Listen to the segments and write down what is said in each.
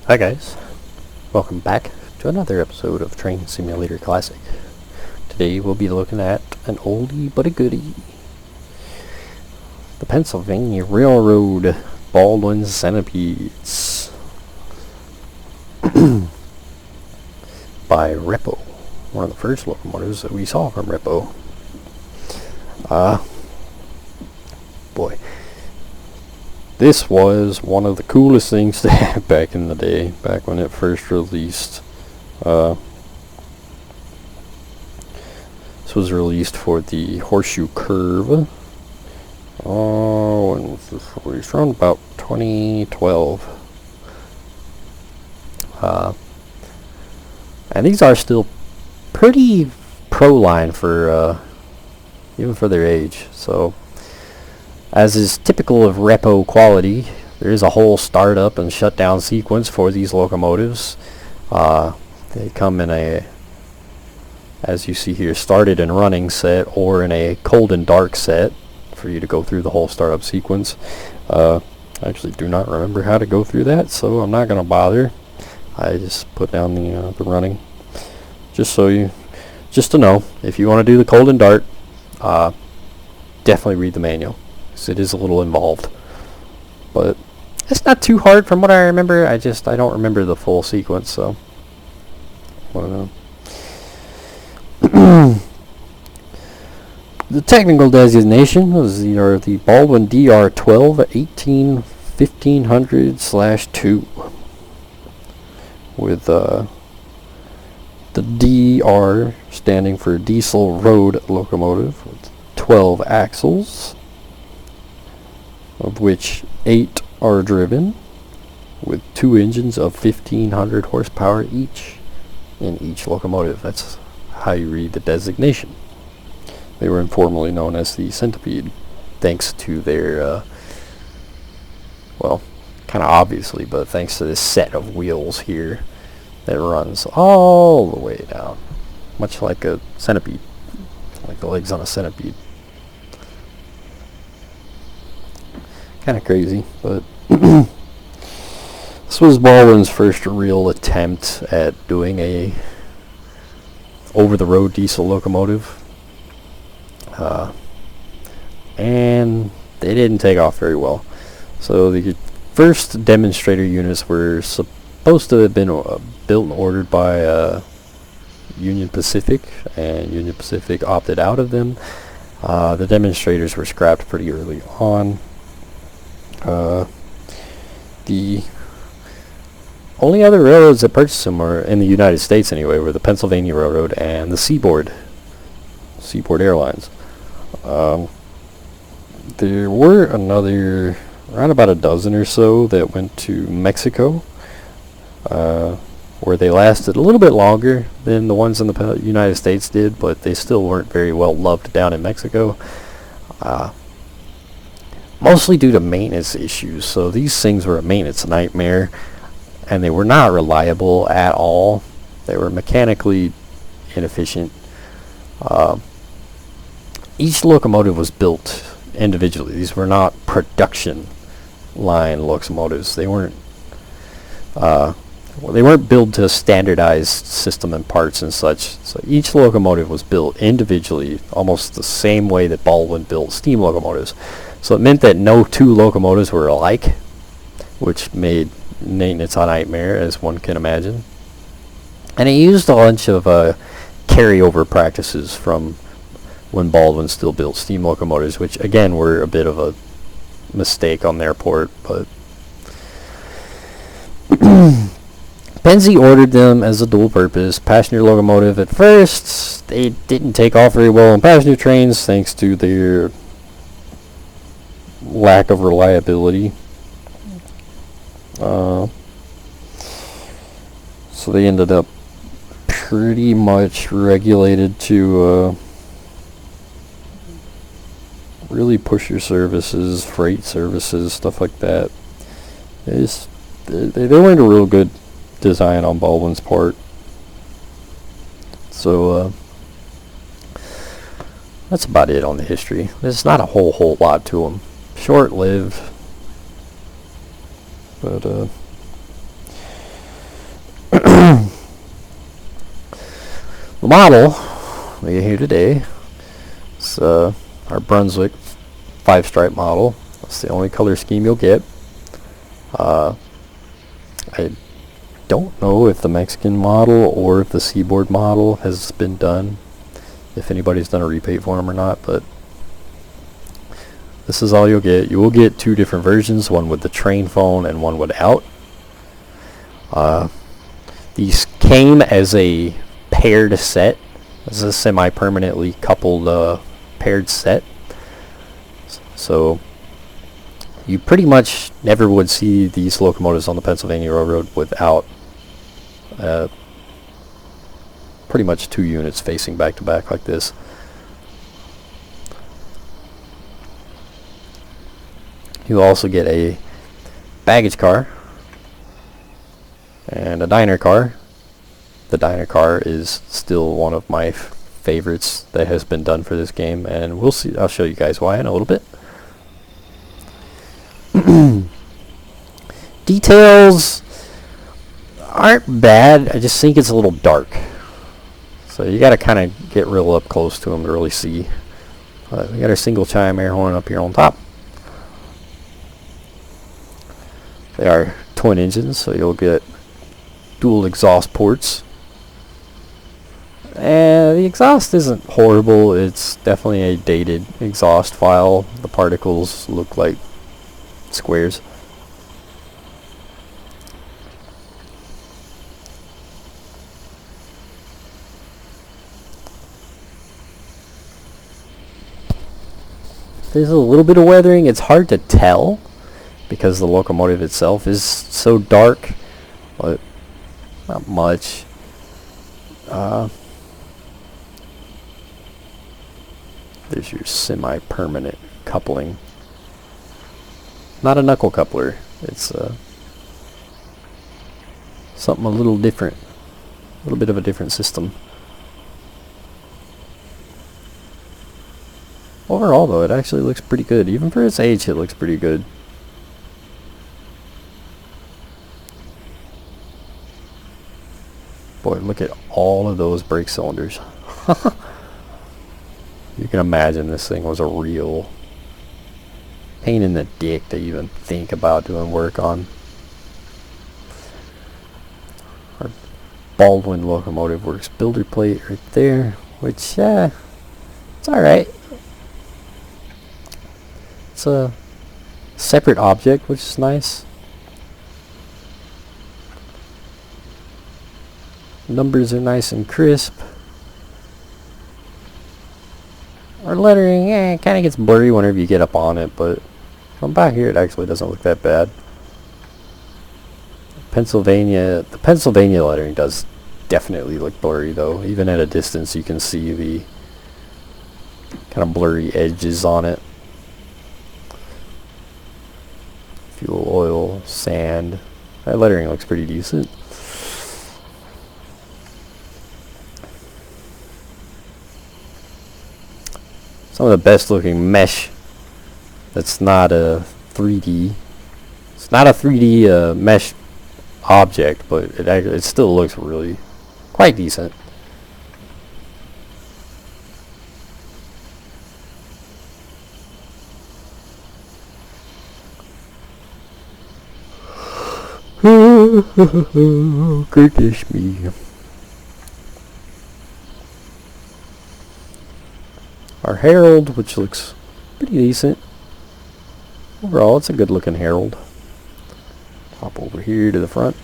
Hi guys, welcome back to another episode of Train Simulator Classic. Today we'll be looking at an oldie but a goodie. The Pennsylvania Railroad Baldwin Centipedes by Reppo. One of the first locomotives that we saw from Reppo. Boy. This was one of the coolest things to have back in the day, back when it first released. This was released for the Horseshoe Curve. Oh, when was this released? Around about 2012. And these are still pretty pro-line for, even for their age, so... As is typical of Reppo quality, there is a whole startup and shutdown sequence for these locomotives. They come in a, as you see here, started and running set or in a cold and dark set for you to go through the whole startup sequence. I actually do not remember how to go through that, so I'm not going to bother. I just put down the running, just to know if you want to do the cold and dark. Definitely read the manual. It is a little involved, but it's not too hard from what I remember. I don't remember the full sequence, so the technical designation was the Baldwin DR12 1500/2 with the DR standing for diesel road locomotive with 12 axles, of which 8 are driven, with 2 engines of 1500 horsepower each in each locomotive. That's how you read the designation. They were informally known as the Centipede, thanks to their, well, kind of obviously, but thanks to this set of wheels here that runs all the way down, much like a centipede, like the legs on a centipede. Kind of crazy, but this was Baldwin's first real attempt at doing a over-the-road diesel locomotive, and they didn't take off very well. So the first demonstrator units were supposed to have been built and ordered by Union Pacific, and Union Pacific opted out of them. The demonstrators were scrapped pretty early on. The only other railroads that purchased them were, in the United States anyway, were the Pennsylvania Railroad and the Seaboard Airlines. There were around about a dozen or so that went to Mexico, where they lasted a little bit longer than the ones in the United States did, but they still weren't very well loved down in Mexico. Mostly due to maintenance issues. So these things were a maintenance nightmare, and they were not reliable at all. They were mechanically inefficient. Each locomotive was built individually. These were not production line locomotives. They weren't built to a standardized system and parts and such. So each locomotive was built individually, almost the same way that Baldwin built steam locomotives. So it meant that no two locomotives were alike, which made maintenance a nightmare, as one can imagine. And it used a bunch of carryover practices from when Baldwin still built steam locomotives, which again were a bit of a mistake on their part. But Pennsy ordered them as a dual-purpose passenger locomotive. At first, they didn't take off very well on passenger trains, thanks to their lack of reliability. So they ended up pretty much regulated to really push your services, freight services, stuff like that. They weren't a real good design on Baldwin's part. So that's about it on the history. There's not a whole lot to them. Short-lived, but The model we get here today is our Brunswick 5-stripe model. That's the only color scheme you'll get. I don't know if the Mexican model or if the Seaboard model has been done, if anybody's done a repaint for them or not, but this is all you'll get. You will get 2 different versions, one with the train phone and one without. These came as a paired set. This is a semi-permanently coupled paired set. So you pretty much never would see these locomotives on the Pennsylvania Railroad without pretty much 2 units facing back to back like this. You also get a baggage car and a diner car. The diner car is still one of my favorites that has been done for this game, and we'll see. I'll show you guys why in a little bit. Details aren't bad. I just think it's a little dark, so you got to kind of get real up close to them to really see. We got our single chime air horn up here on top. They are twin engines, so you'll get dual exhaust ports. And the exhaust isn't horrible. It's definitely a dated exhaust file. The particles look like squares. There's a little bit of weathering. It's hard to tell because the locomotive itself is so dark, but not much. There's your semi-permanent coupling. Not a knuckle coupler. It's something a little different. A little bit of a different system. Overall, though, it actually looks pretty good. Even for its age, it looks pretty good. Boy, look at all of those brake cylinders. You can imagine this thing was a real pain in the dick to even think about doing work on. Our Baldwin locomotive works builder plate right there, which it's alright. It's a separate object, which is nice. Numbers are nice and crisp. Our lettering, kind of gets blurry whenever you get up on it, but from back here it actually doesn't look that bad. The Pennsylvania lettering does definitely look blurry though. Even at a distance you can see the kind of blurry edges on it. Fuel, oil, sand. That lettering looks pretty decent. Some of the best looking mesh that's not a 3D. It's not a 3D mesh object, but it still looks really quite decent. Goodness me. Our Herald, which looks pretty decent. Overall, it's a good looking Herald. Hop over here to the front.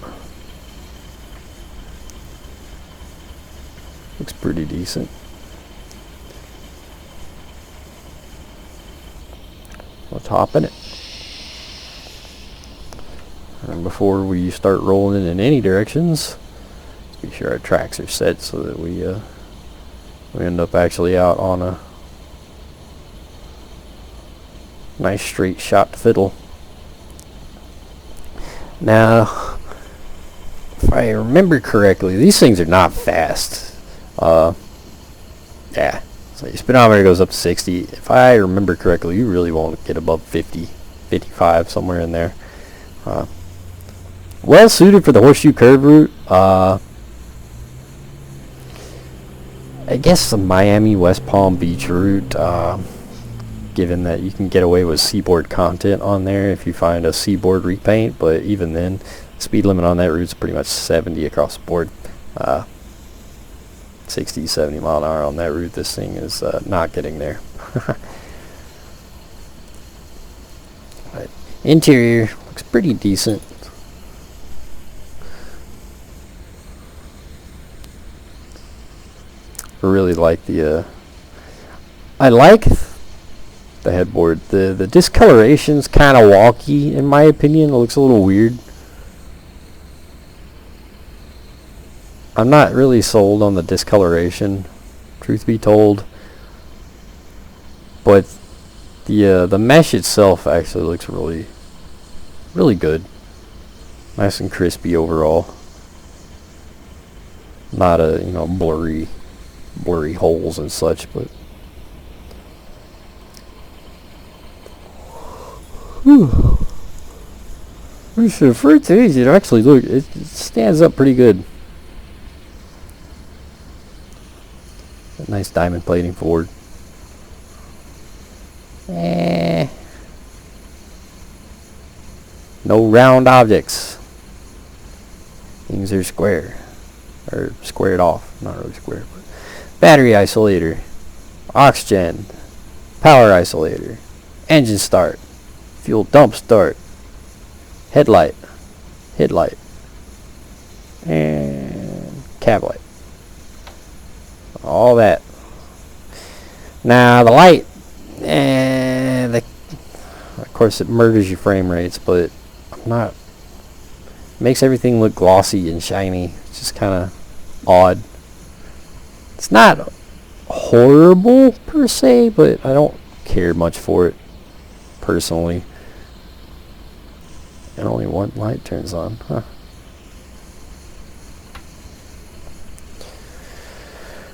Looks pretty decent. Let's hop in it. And before we start rolling in any directions, let's be sure our tracks are set so that we end up actually out on a nice straight shot fiddle. Now, if I remember correctly, these things are not fast. Yeah, so your speedometer goes up to 60. If I remember correctly, you really won't get above 50, 55, somewhere in there. well suited for the horseshoe curve route. I guess the Miami West Palm Beach route, given that you can get away with seaboard content on there if you find a seaboard repaint, but even then, speed limit on that route is pretty much 70 across the board. 60, 70 mile an hour on that route. This thing is not getting there. But interior looks pretty decent. I really like the I like the headboard. The discoloration's kind of wonky in my opinion. It looks a little weird. I'm not really sold on the discoloration, truth be told. But the mesh itself actually looks really good. Nice and crispy overall. Not a, you know, blurry holes and such, but for its age, it actually it stands up pretty good. Nice diamond plating forward. No round objects. Things are square. Or squared off. Not really square, but battery isolator. Oxygen. Power isolator. Engine start. Fuel dump start. Headlight. And cab light. All that. Now the light, of course it murders your frame rates, but makes everything look glossy and shiny. It's just kind of odd. It's not horrible per se, but I don't care much for it personally. And only one light turns on, huh?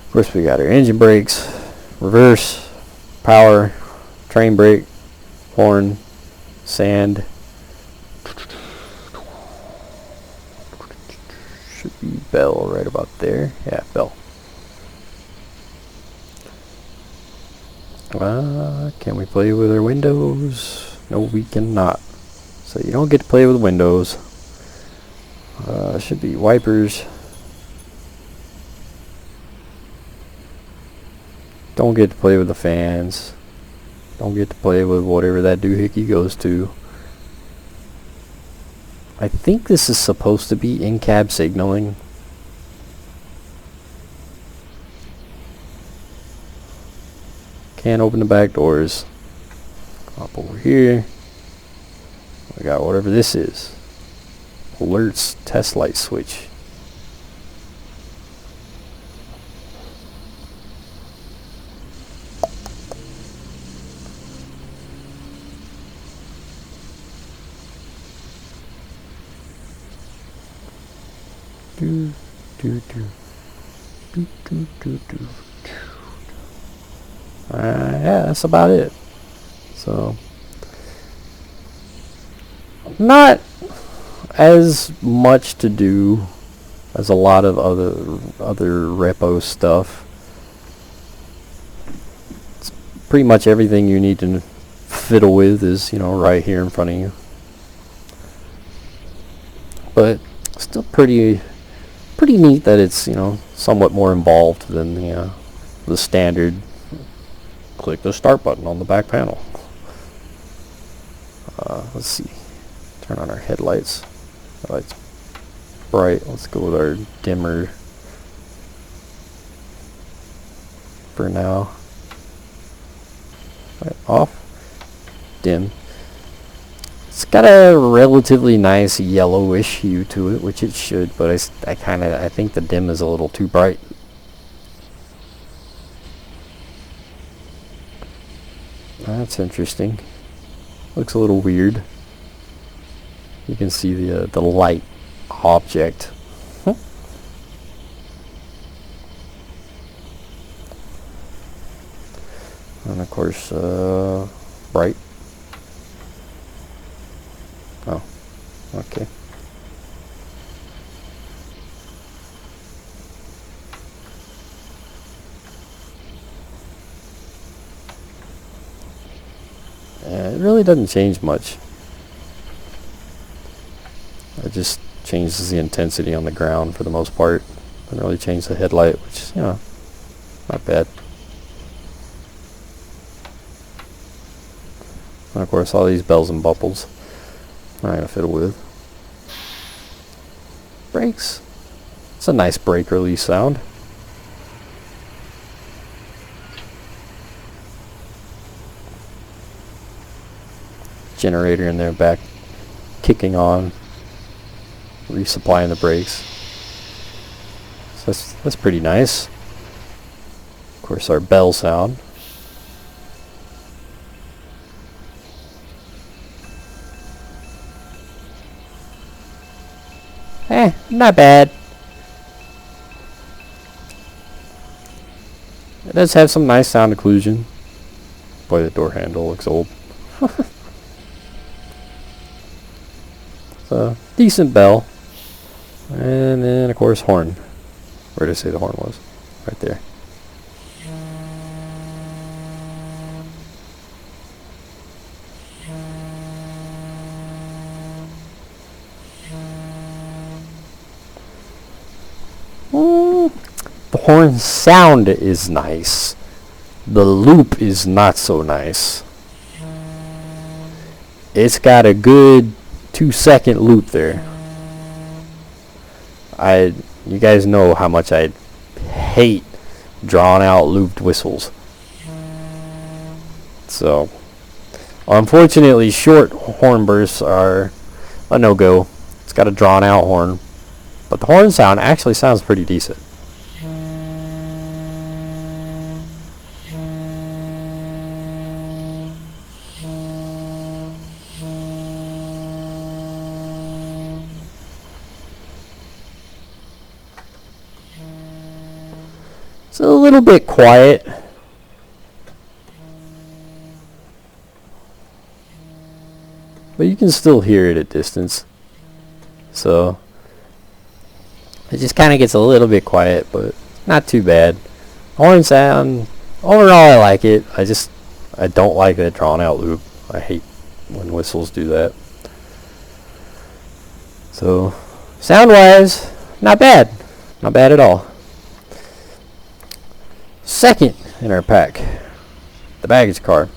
Of course, we got our engine brakes, reverse, power, train brake, horn, sand. Should be bell right about there. Yeah, bell. Can we play with our windows? No, we cannot. So you don't get to play with windows. Should be wipers. Don't get to play with the fans. Don't get to play with whatever that doohickey goes to. I think this is supposed to be in-cab signaling. Can't open the back doors. Up over here. We got whatever this is. Alerts test light switch. Yeah, that's about it. So, not as much to do as a lot of other Reppo stuff. It's pretty much everything you need to fiddle with is, you know, right here in front of you. But still pretty neat that it's, you know, somewhat more involved than the standard click the start button on the back panel. Let's see. Turn on our headlights. Lights bright. Let's go with our dimmer for now. Right, off. Dim. It's got a relatively nice yellowish hue to it, which it should, but I think the dim is a little too bright. That's interesting. Looks a little weird. You can see the light object. And of course, bright. Oh, okay. it really doesn't change much. It just changes the intensity on the ground for the most part. Doesn't really change the headlight, which is, you know, not bad. And of course, all these bells and buckles I'm not gonna fiddle with. Brakes. It's a nice brake release sound. Generator in there back kicking on, resupplying the brakes. So that's pretty nice. Of course, our bell sound. Not bad. It does have some nice sound occlusion. Boy, the door handle looks old. So, decent bell. And then, of course, horn. Where did I say the horn was? Right there. The horn sound is nice. The loop is not so nice. It's got a good 2-second loop there. You guys know how much I hate drawn out looped whistles. So, unfortunately, short horn bursts are a no-go. It's got a drawn out horn. But the horn sound actually sounds pretty decent. It's a little bit quiet. But you can still hear it at distance. So it just kind of gets a little bit quiet, but not too bad. Horn sound, overall I like it. I don't like that drawn out loop. I hate when whistles do that. So sound wise, not bad. Not bad at all. Second in our pack, the baggage car.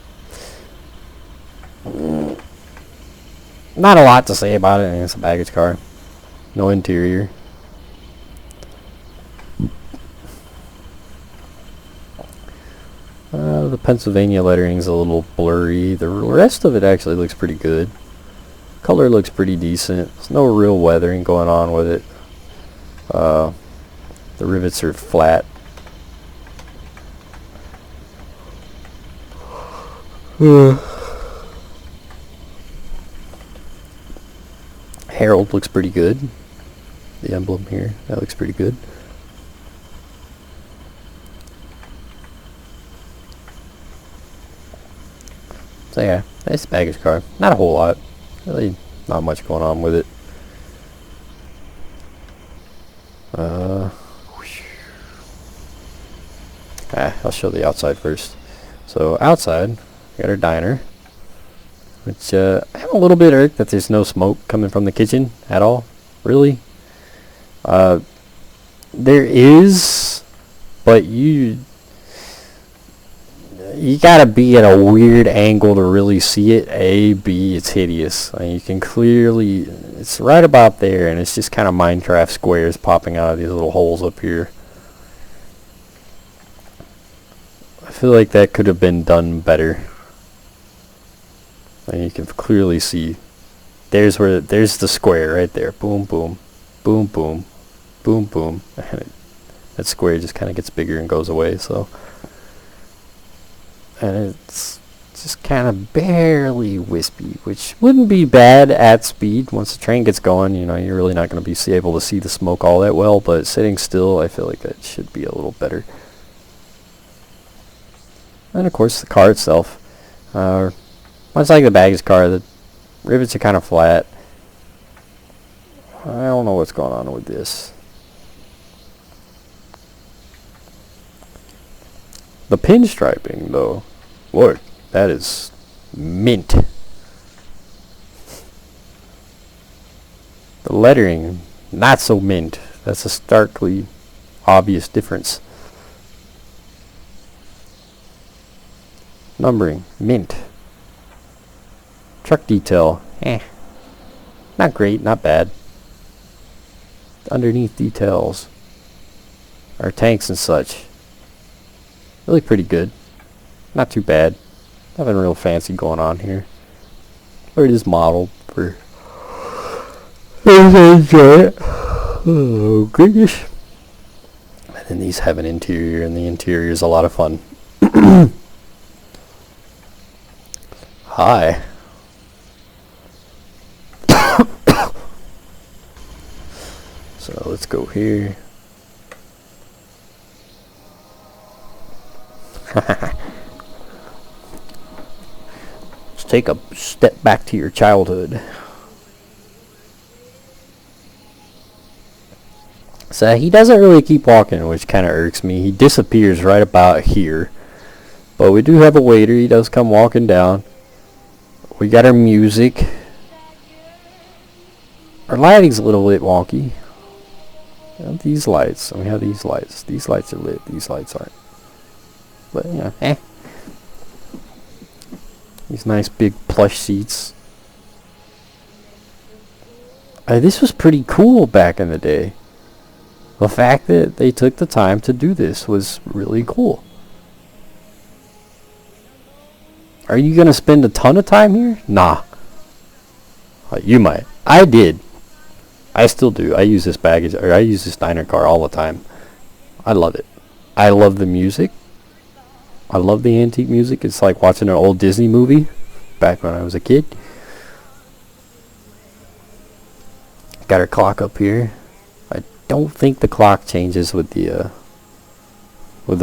Not a lot to say about it. It's a baggage car. No interior. The Pennsylvania lettering's a little blurry. The rest of it actually looks pretty good. Color looks pretty decent. There's no real weathering going on with it. The rivets are flat. Herald looks pretty good. The emblem here, that looks pretty good. So yeah, nice baggage car. Not a whole lot. Really not much going on with it. I'll show the outside first. So outside, we got our diner, which I'm a little bit irked that there's no smoke coming from the kitchen at all. Really? There is, but you gotta be at a weird angle to really see it. B, it's hideous. I mean, you can clearly, it's right about there, and it's just kind of Minecraft squares popping out of these little holes up here. I feel like that could have been done better. And you can clearly see there's the square right there. Boom, boom, boom, boom, boom, boom. And that square just kind of gets bigger and goes away. So, and it's just kind of barely wispy, which wouldn't be bad at speed. Once the train gets going, you know, you're really not going to be able to see the smoke all that well. But sitting still, I feel like that should be a little better. And of course, the car itself. Much like the baggage car, the rivets are kind of flat. I don't know what's going on with this. The pinstriping, though, Lord, that is mint. The lettering, not so mint. That's a starkly obvious difference. Numbering, mint. Truck detail, not great, not bad. Underneath details, our tanks and such, really pretty good. Not too bad. Nothing real fancy going on here. Or it is modeled for. Enjoy it. Oh goodness. And then these have an interior, and the interior is a lot of fun. Hi. So let's go here. Let's take a step back to your childhood. So he doesn't really keep walking, which kind of irks me. He disappears right about here. But we do have a waiter. He does come walking down. We got our music. Our lighting's a little bit wonky. We have these lights, and we have these lights. These lights are lit. These lights aren't. But, you know, These nice big plush seats. This was pretty cool back in the day. The fact that they took the time to do this was really cool. Are you going to spend a ton of time here? Nah. You might. I did. I still do. I use this baggage, or I use this diner car all the time. I love it. I love the music. I love the antique music. It's like watching an old Disney movie back when I was a kid. Got our clock up here. I don't think the clock changes with the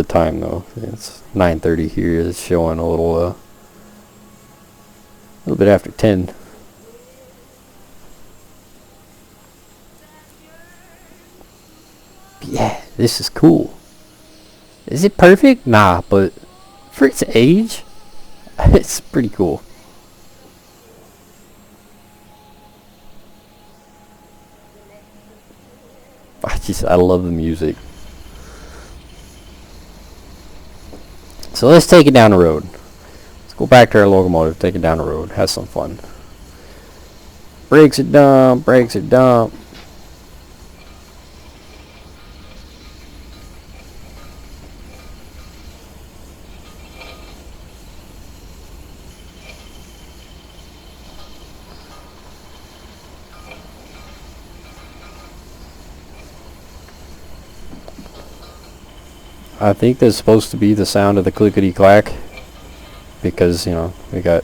time though. It's 9:30 here. It's showing a little bit after 10. But yeah, this is cool. Is it perfect? Nah, but for its age, it's pretty cool. I love the music. So let's take it down the road. Let's go back to our locomotive, take it down the road, have some fun. Brakes are dumb, brakes are dumb. I think that's supposed to be the sound of the clickety-clack, because, you know, we got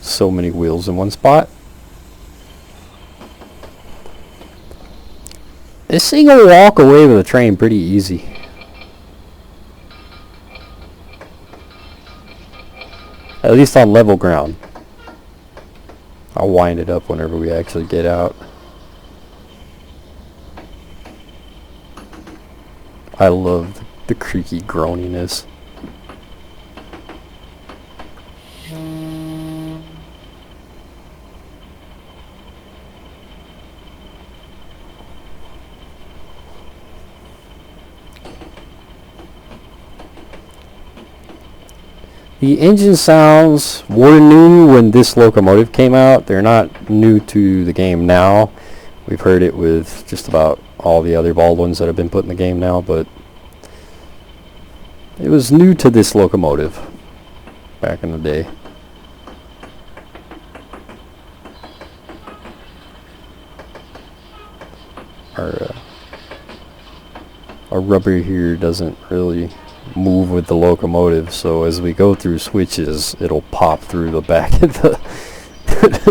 so many wheels in one spot. This thing will walk away with a train pretty easy. At least on level ground. I'll wind it up whenever we actually get out. I love the creaky groaniness. The engine sounds were new when this locomotive came out. They're not new to the game now. We've heard it with just about all the other Baldwins that have been put in the game now, but it was new to this locomotive back in the day. Our rubber here doesn't really move with the locomotive, so as we go through switches, it'll pop through the back of the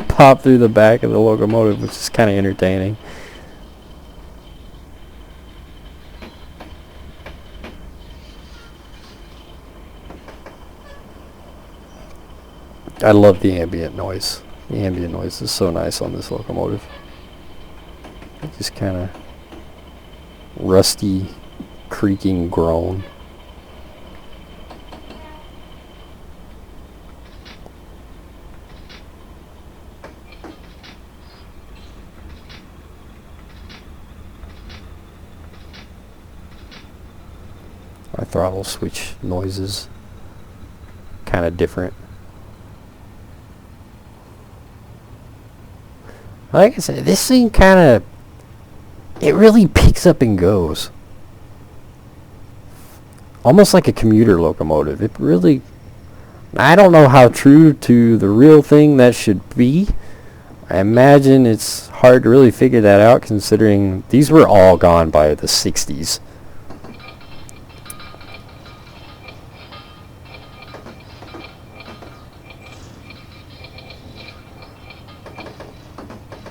pop through the back of the locomotive, which is kind of entertaining. I love the ambient noise. The ambient noise is so nice on this locomotive. It just kind of rusty, creaking groan. Our throttle switch noises kind of different. Like I said, this thing kind of, it really picks up and goes. Almost like a commuter locomotive. It really, I don't know how true to the real thing that should be. I imagine it's hard to really figure that out considering these were all gone by the 60s.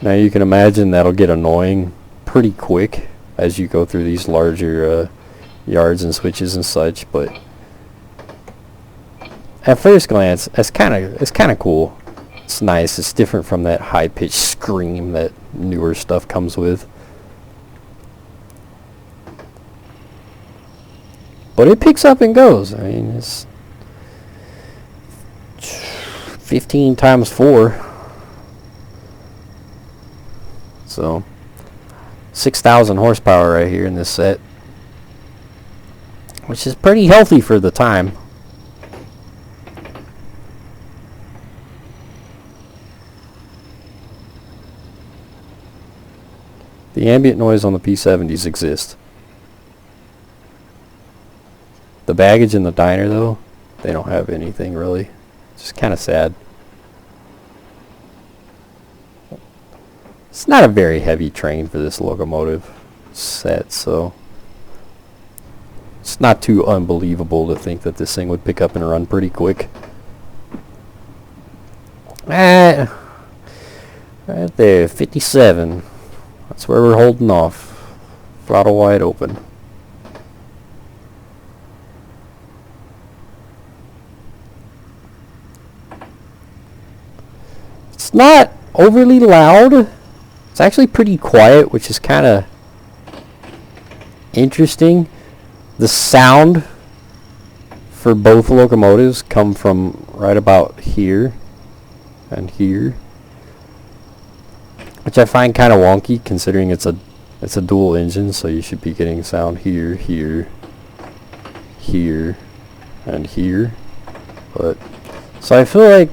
Now you can imagine that'll get annoying pretty quick as you go through these larger yards and switches and such, but at first glance it's kind of cool. It's nice. It's different from that high-pitched scream that newer stuff comes with. But it picks up and goes. I mean, it's 15 times 4. So 6,000 horsepower right here in this set, which is pretty healthy for the time. The ambient noise on the P70s exists. The baggage in the diner, though, they don't have anything really. It's just kind of sad. It's not a very heavy train for this locomotive set, so it's not too unbelievable to think that this thing would pick up and run pretty quick. Right there, 57. That's where we're holding off. Throttle wide open. It's not overly loud. It's actually pretty quiet, which is kind of interesting. The sound for both locomotives come from right about here and here, which I find kind of wonky considering it's a dual engine, so you should be getting sound here, here, here, and here. But so I feel like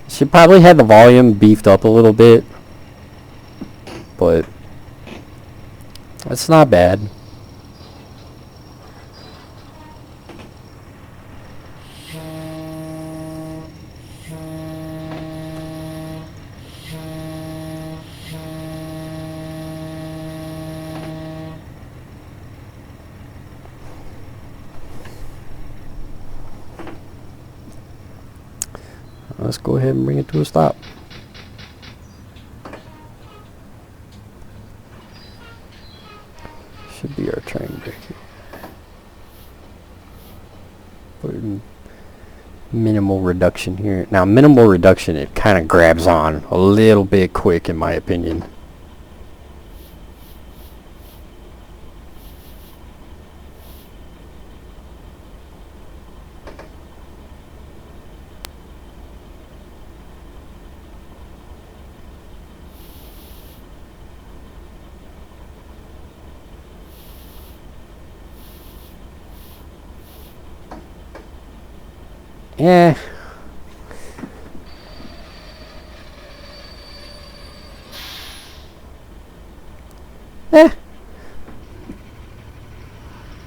should probably have the volume beefed up a little bit, but it's not bad. Let's go ahead and bring it to a stop. Should be our train brake here. Put it in minimal reduction here. Now minimal reduction, it kind of grabs on a little bit quick in my opinion. Yeah.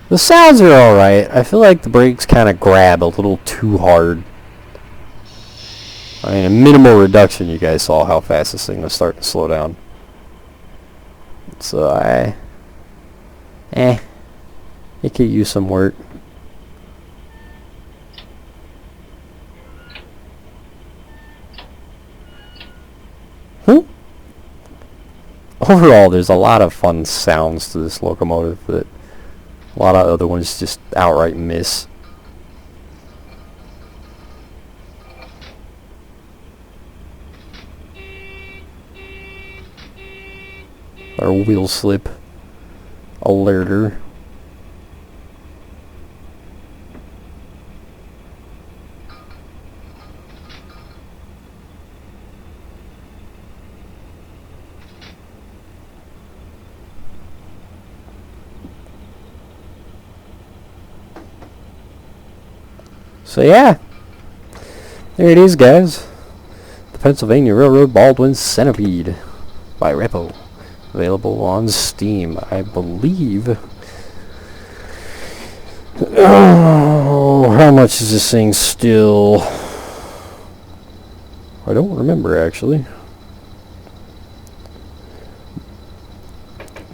The sounds are alright. I feel like the brakes kind of grab a little too hard. I mean, a minimal reduction, you guys saw how fast this thing was starting to slow down. So it could use some work. Overall, there's a lot of fun sounds to this locomotive that a lot of other ones just outright miss. Our wheel slip alerter. So yeah, there it is, guys. The Pennsylvania Railroad Baldwin Centipede by Reppo. Available on Steam, I believe. Oh, how much is this thing still? I don't remember, actually.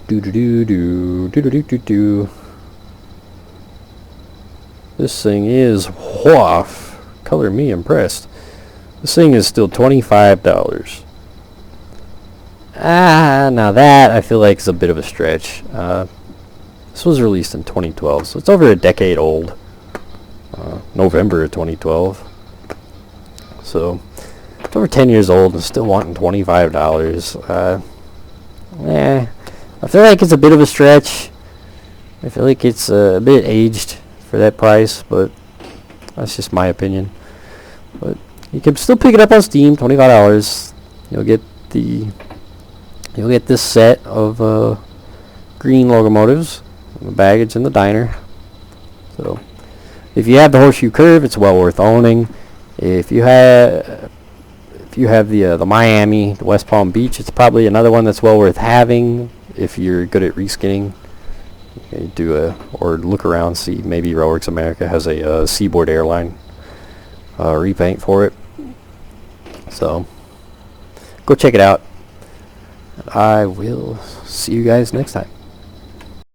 Do. This thing is, woof, color me impressed. This thing is still $25. Now that I feel like is a bit of a stretch. This was released in 2012, so it's over a decade old. November of 2012. So it's over 10 years old and still wanting $25. I feel like it's a bit of a stretch. I feel like it's a bit aged for that price, but that's just my opinion. But you can still pick it up on Steam, $25. You'll get this set of green locomotives, the baggage, and the diner. So if you have the Horseshoe Curve, it's well worth owning. If you have the Miami, the West Palm Beach, it's probably another one that's well worth having if you're good at reskinning. You do or look around, see maybe Railworks America has a Seaboard Airline repaint for it. So go check it out. I will see you guys next time.